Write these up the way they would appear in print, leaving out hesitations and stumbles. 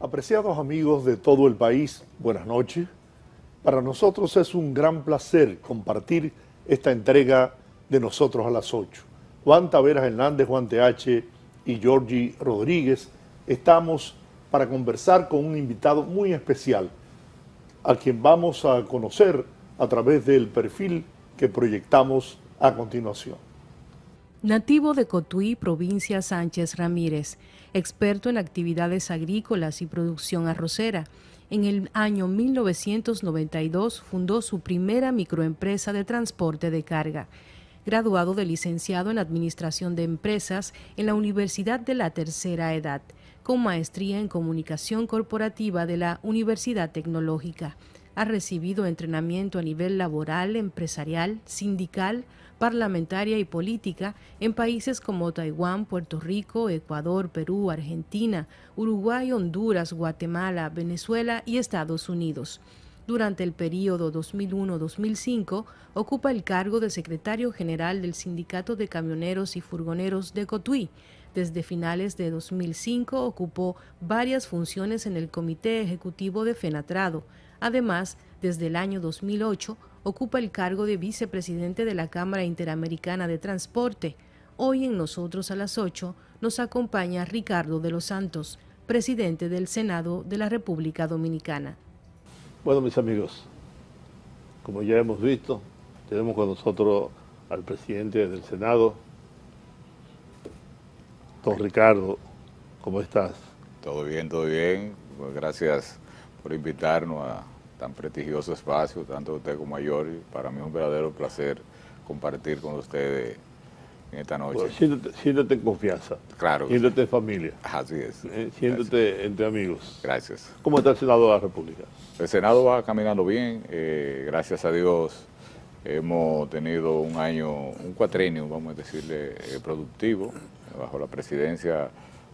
Apreciados amigos de todo el país, buenas noches. Para nosotros es un gran placer compartir esta entrega de Nosotros a las 8. Juan Taveras Hernández, Juan TH y Georgie Rodríguez estamos para conversar con un invitado muy especial, a quien vamos a conocer a través del perfil que proyectamos a continuación. Nativo de Cotuí, provincia Sánchez Ramírez, experto en actividades agrícolas y producción arrocera. En el año 1992 fundó su primera microempresa de transporte de carga. Graduado de licenciado en Administración de Empresas en la Universidad de la Tercera Edad, con maestría en Comunicación Corporativa de la Universidad Tecnológica. Ha recibido entrenamiento a nivel laboral, empresarial, sindical, parlamentaria y política en países como Taiwán, Puerto Rico, Ecuador, Perú, Argentina, Uruguay, Honduras, Guatemala, Venezuela y Estados Unidos. Durante el período 2001-2005, ocupa el cargo de secretario general del Sindicato de Camioneros y Furgoneros de Cotuí. Desde finales de 2005 ocupó varias funciones en el Comité Ejecutivo de FENATRADO. Además, desde el año 2008, ocupa el cargo de vicepresidente de la Cámara Interamericana de Transporte. Hoy en Nosotros a las 8 nos acompaña Ricardo de los Santos, presidente del Senado de la República Dominicana. Bueno, mis amigos, como ya hemos visto, tenemos con nosotros al presidente del Senado, don Ricardo. ¿Cómo estás? Todo bien, todo bien. Pues gracias por invitarnos a tan prestigioso espacio, tanto usted como a Georgie. Para mí es un verdadero placer compartir con ustedes en esta noche. Bueno, siéntate en confianza. Claro. Siéntate en familia. Así es. Siéntate Gracias. entre amigos. Gracias. ¿Cómo está el Senado de la República? El Senado va caminando bien. Gracias a Dios hemos tenido un cuatrenio, vamos a decirle, productivo, bajo la presidencia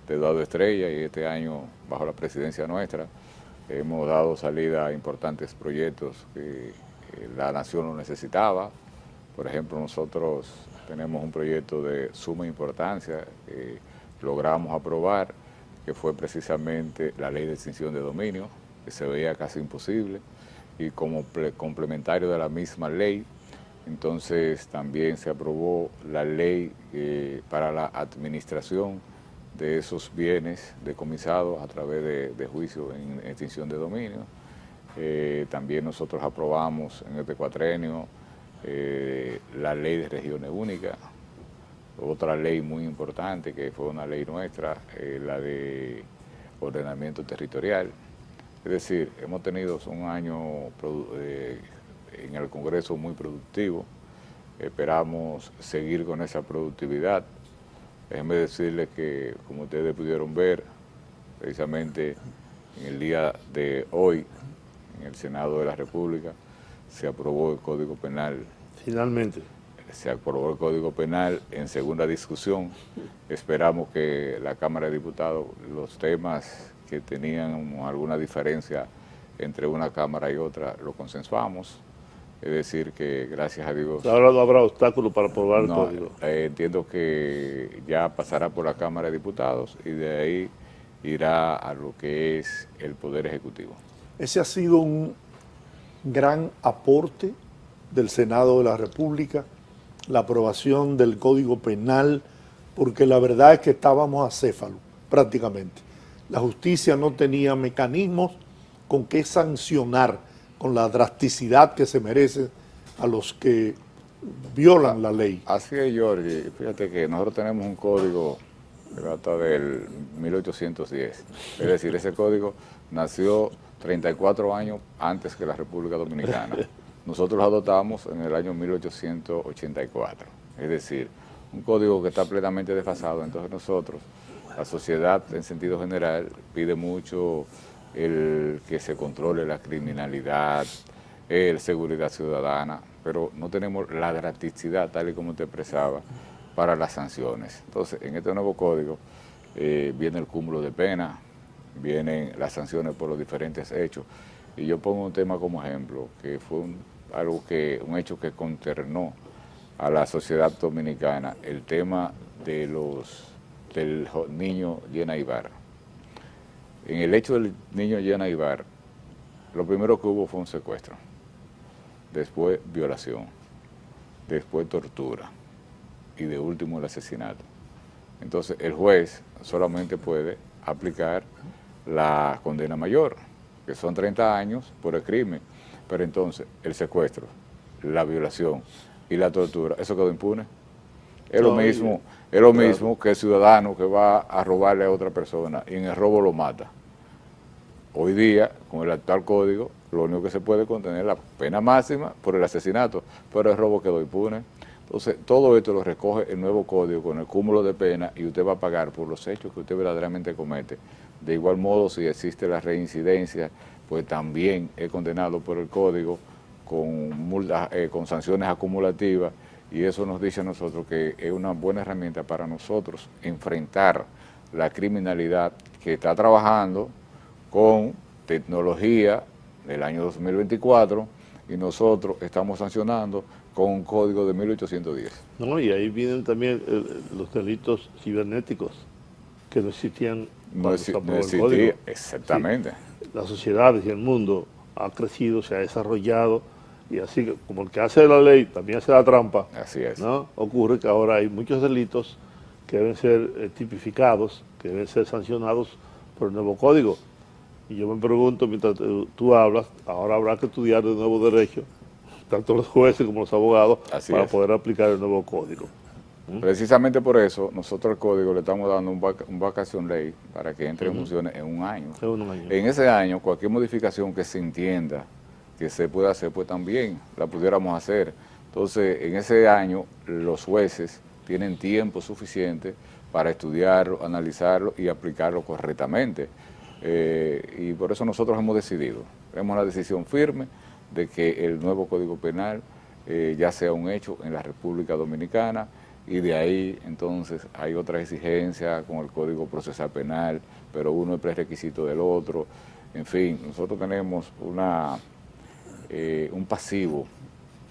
de Eduardo Estrella, y este año bajo la presidencia nuestra. Hemos dado salida a importantes proyectos que la nación lo necesitaba. Por ejemplo, nosotros tenemos un proyecto de suma importancia que logramos aprobar, que fue precisamente la ley de extinción de dominio, que se veía casi imposible, y como complementario de la misma ley, entonces también se aprobó la ley para la administración de esos bienes decomisados a través de juicio en extinción de dominio. También nosotros aprobamos en este cuatrenio la ley de regiones únicas, otra ley muy importante que fue una ley nuestra, la de ordenamiento territorial. Es decir, hemos tenido un año en el Congreso muy productivo. Esperamos seguir con esa productividad. Déjenme decirles que, como ustedes pudieron ver, precisamente en el día de hoy, en el Senado de la República, se aprobó el Código Penal. Finalmente. Se aprobó el Código Penal en segunda discusión. Esperamos que la Cámara de Diputados, los temas que tenían alguna diferencia entre una Cámara y otra, lo consensuamos. Es decir, que gracias a Dios... Ahora no habrá obstáculos para aprobar el código. Entiendo que ya pasará por la Cámara de Diputados y de ahí irá a lo que es el Poder Ejecutivo. Ese ha sido un gran aporte del Senado de la República, la aprobación del Código Penal, porque la verdad es que estábamos acéfalos prácticamente. La justicia no tenía mecanismos con que sancionar con la drasticidad que se merece a los que violan la ley. Así es, Georgie. Fíjate que nosotros tenemos un código que data del 1810. Es decir, ese código nació 34 años antes que la República Dominicana. Nosotros lo adoptamos en el año 1884. Es decir, un código que está plenamente desfasado. Entonces nosotros, la sociedad en sentido general, pide mucho el que se controle la criminalidad, la seguridad ciudadana, pero no tenemos la drasticidad, tal y como te expresaba, para las sanciones. Entonces, en este nuevo código viene el cúmulo de pena, vienen las sanciones por los diferentes hechos. Y yo pongo un tema como ejemplo, que fue un hecho que consternó a la sociedad dominicana, el tema del niño Llena Ibarra. En el hecho del niño Yana Ibar, lo primero que hubo fue un secuestro, después violación, después tortura y de último el asesinato. Entonces el juez solamente puede aplicar la condena mayor, que son 30 años por el crimen, pero entonces el secuestro, la violación y la tortura, ¿eso quedó impune? Es lo mismo que el ciudadano que va a robarle a otra persona y en el robo lo mata. Hoy día, con el actual código, lo único que se puede contener es la pena máxima por el asesinato, pero el robo quedó impune. Entonces, todo esto lo recoge el nuevo código con el cúmulo de pena y usted va a pagar por los hechos que usted verdaderamente comete. De igual modo, si existe la reincidencia, pues también es condenado por el código con sanciones acumulativas, y eso nos dice a nosotros que es una buena herramienta para nosotros enfrentar la criminalidad que está trabajando con tecnología del año 2024 y nosotros estamos sancionando con un código de 1810. No, y ahí vienen también los delitos cibernéticos que no existían No existía, exactamente. Sí, las sociedades y el mundo ha crecido, se ha desarrollado, y así como el que hace la ley también hace la trampa. Así es. ¿No? Ocurre que ahora hay muchos delitos que deben ser tipificados, que deben ser sancionados por el nuevo código. Y yo me pregunto, mientras tú hablas, ahora habrá que estudiar de nuevo derecho, tanto los jueces como los abogados, para poder aplicar el nuevo código. Precisamente por eso, nosotros al código le estamos dando un vacation ley para que entre en funciones en un año. En ese año, cualquier modificación que se entienda que se pueda hacer, pues también la pudiéramos hacer. Entonces, en ese año, los jueces tienen tiempo suficiente para estudiarlo, analizarlo y aplicarlo correctamente. Y por eso nosotros hemos decidido, tenemos la decisión firme de que el nuevo Código Penal ya sea un hecho en la República Dominicana, y de ahí entonces hay otra exigencia con el Código Procesal Penal, pero uno es prerequisito del otro. En fin, nosotros tenemos un pasivo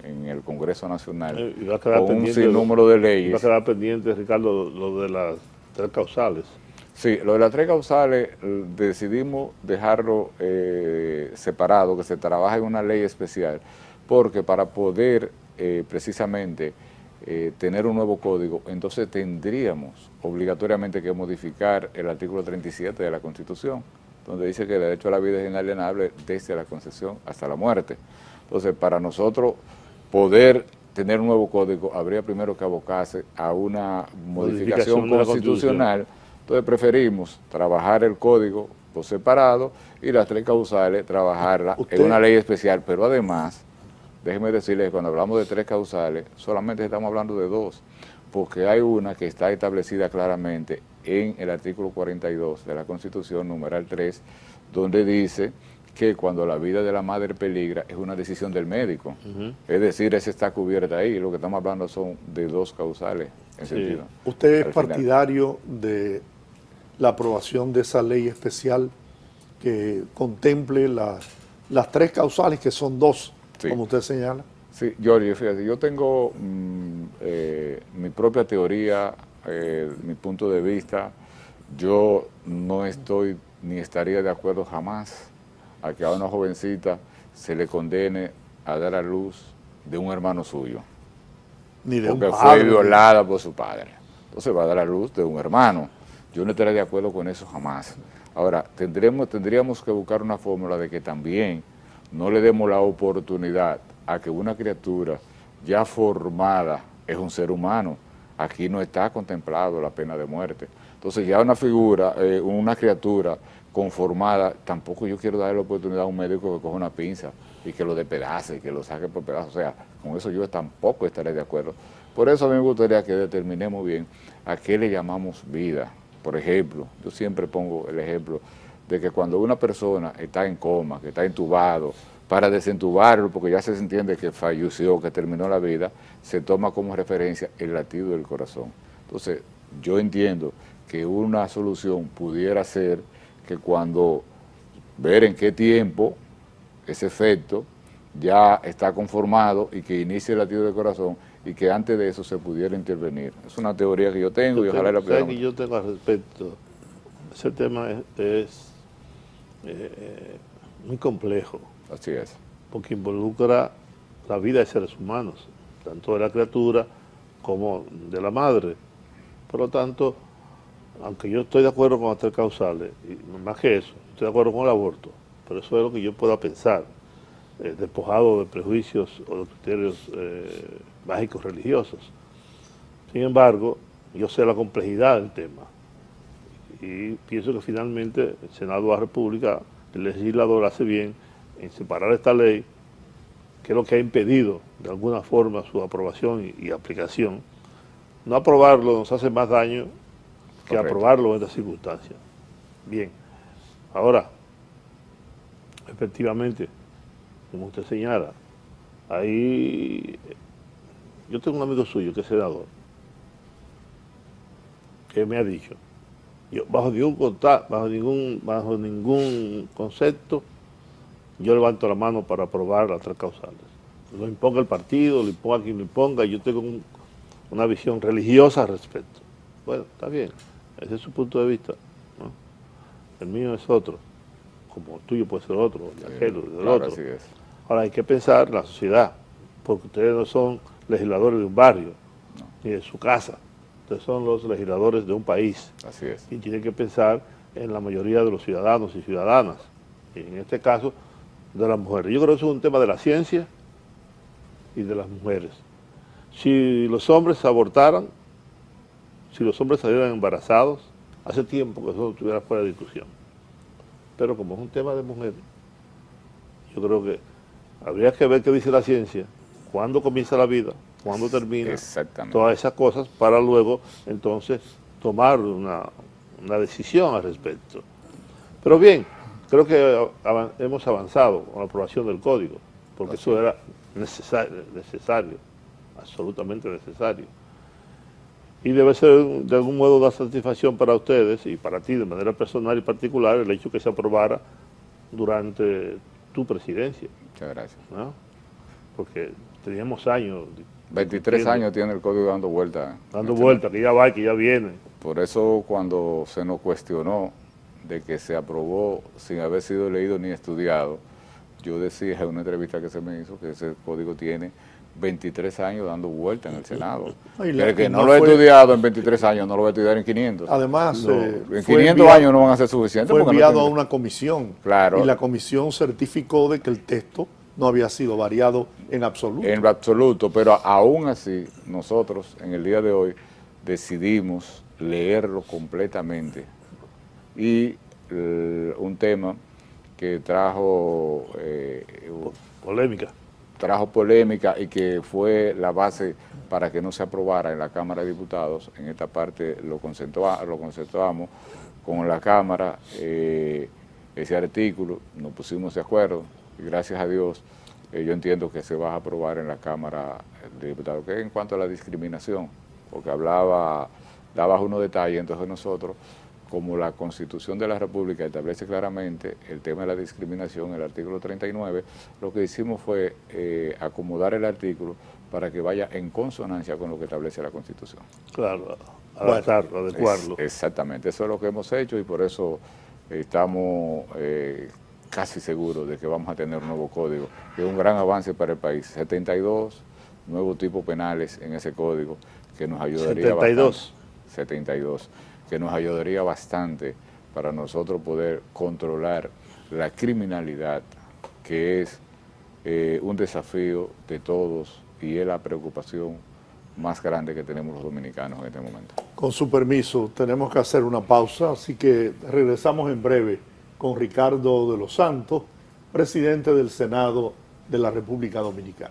en el Congreso Nacional con un sinnúmero de leyes. Va a quedar pendiente, Ricardo, lo de las 3 causales. Sí, lo de las 3 causales decidimos dejarlo separado, que se trabaje en una ley especial, porque para poder precisamente tener un nuevo código, entonces tendríamos obligatoriamente que modificar el artículo 37 de la Constitución, donde dice que el derecho a la vida es inalienable desde la concepción hasta la muerte. Entonces, para nosotros poder tener un nuevo código, habría primero que abocarse a una modificación constitucional. Entonces, preferimos trabajar el código por separado y las 3 causales trabajarlas en una ley especial, pero además, déjeme decirles que cuando hablamos de 3 causales, solamente estamos hablando de 2, porque hay una que está establecida claramente en el artículo 42 de la Constitución, numeral 3, donde dice que cuando la vida de la madre peligra es una decisión del médico. Es decir, esa está cubierta ahí. Lo que estamos hablando son de 2 causales en sentido. ¿Usted es partidario de la aprobación de esa ley especial que contemple las 3 causales, que son 2, como usted señala? Sí, Giorgio, fíjate, yo tengo mi propia teoría, mi punto de vista. Yo no estoy ni estaría de acuerdo jamás a que a una jovencita se le condene a dar a luz de un hermano suyo. Ni de porque fue violada por su padre. Entonces va a dar a luz de un hermano. Yo no estaría de acuerdo con eso jamás. Ahora, tendríamos que buscar una fórmula de que también no le demos la oportunidad a que una criatura ya formada es un ser humano. Aquí no está contemplado la pena de muerte. Entonces ya una figura, una criatura conformada, tampoco yo quiero darle la oportunidad a un médico que coja una pinza y que lo despedace y que lo saque por pedazos. O sea, con eso yo tampoco estaré de acuerdo. Por eso a mí me gustaría que determinemos bien a qué le llamamos vida. Por ejemplo, yo siempre pongo el ejemplo de que cuando una persona está en coma, que está entubado, para desentubarlo, porque ya se entiende que falleció, que terminó la vida, se toma como referencia el latido del corazón. Entonces, yo entiendo que una solución pudiera ser que cuando ver en qué tiempo ese efecto ya está conformado y que inicie el latido del corazón y que antes de eso se pudiera intervenir. Es una teoría que yo tengo y ojalá la pudiéramos. Que yo tengo al respecto. Ese tema es muy complejo, Así es. porque involucra la vida de seres humanos, tanto de la criatura como de la madre. Por lo tanto, aunque yo estoy de acuerdo con hacer causales, y más que eso, estoy de acuerdo con el aborto, pero eso es lo que yo pueda pensar, despojado de prejuicios o de criterios mágicos religiosos. Sin embargo, yo sé la complejidad del tema y pienso que finalmente el Senado de la República, el legislador hace bien en separar esta ley, que es lo que ha impedido de alguna forma su aprobación y aplicación. No aprobarlo nos hace más daño que Correcto. aprobarlo en estas circunstancias. Bien, ahora, efectivamente, como usted señala, ahí yo tengo un amigo suyo que es senador, que me ha dicho, yo bajo ningún concepto, yo levanto la mano para aprobar las 3 causales. Lo imponga el partido, lo imponga quien lo imponga, yo tengo una visión religiosa al respecto. Bueno, está bien, ese es su punto de vista, ¿no? El mío es otro, como el tuyo puede ser otro, de aquel, del Claro, otro. así es. Ahora hay que pensar la sociedad, porque ustedes no son legisladores de un barrio, ni de su casa, ustedes son los legisladores de un país. Así es. Y tienen que pensar en la mayoría de los ciudadanos y ciudadanas, y en este caso de las mujeres. Yo creo que eso es un tema de la ciencia y de las mujeres. Si los hombres abortaran, si los hombres salieran embarazados, hace tiempo que eso no estuviera fuera de discusión. Pero como es un tema de mujeres, yo creo que habría que ver qué dice la ciencia, cuándo comienza la vida, cuándo termina, Exactamente. todas esas cosas, para luego entonces tomar una decisión al respecto. Pero bien, creo que hemos avanzado con la aprobación del código, porque eso era necesario, absolutamente necesario. Y debe ser de algún modo una satisfacción para ustedes y para ti de manera personal y particular el hecho que se aprobara durante tu presidencia, Muchas gracias. ¿no? Porque teníamos años 23 discutiendo, años tiene el código dando vuelta. dando vueltas, que ya va y que ya viene. Por eso cuando se nos cuestionó de que se aprobó sin haber sido leído ni estudiado, yo decía en una entrevista que se me hizo que ese código tiene 23 años dando vuelta en el Senado. Y El que no no lo ha fue- estudiado en 23 años no lo va a estudiar en 500. Además, En fue 500 enviado- años no van a ser suficientes. Fue porque no enviado a tiene- una comisión. Claro. Y la comisión certificó de que el texto no había sido variado en absoluto. En lo absoluto, pero aún así nosotros en el día de hoy decidimos leerlo completamente. Y un tema que trajo polémica y que fue la base para que no se aprobara en la Cámara de Diputados. En esta parte lo concentramos con la Cámara, ese artículo, nos pusimos de acuerdo y gracias a Dios yo entiendo que se va a aprobar en la Cámara de Diputados, que en cuanto a la discriminación, porque daba unos detalles, entonces nosotros, como la Constitución de la República establece claramente el tema de la discriminación, el artículo 39, lo que hicimos fue acomodar el artículo para que vaya en consonancia con lo que establece la Constitución. Claro, adaptarlo, adecuarlo. Exactamente, eso es lo que hemos hecho y por eso estamos casi seguros de que vamos a tener un nuevo código, que es un gran avance para el país. 72 nuevos tipos penales en ese código que nos ayudaría 72. bastante. 72, que nos ayudaría bastante para nosotros poder controlar la criminalidad, que es un desafío de todos y es la preocupación más grande que tenemos los dominicanos en este momento. Con su permiso, tenemos que hacer una pausa, así que regresamos en breve con Ricardo de los Santos, presidente del Senado de la República Dominicana.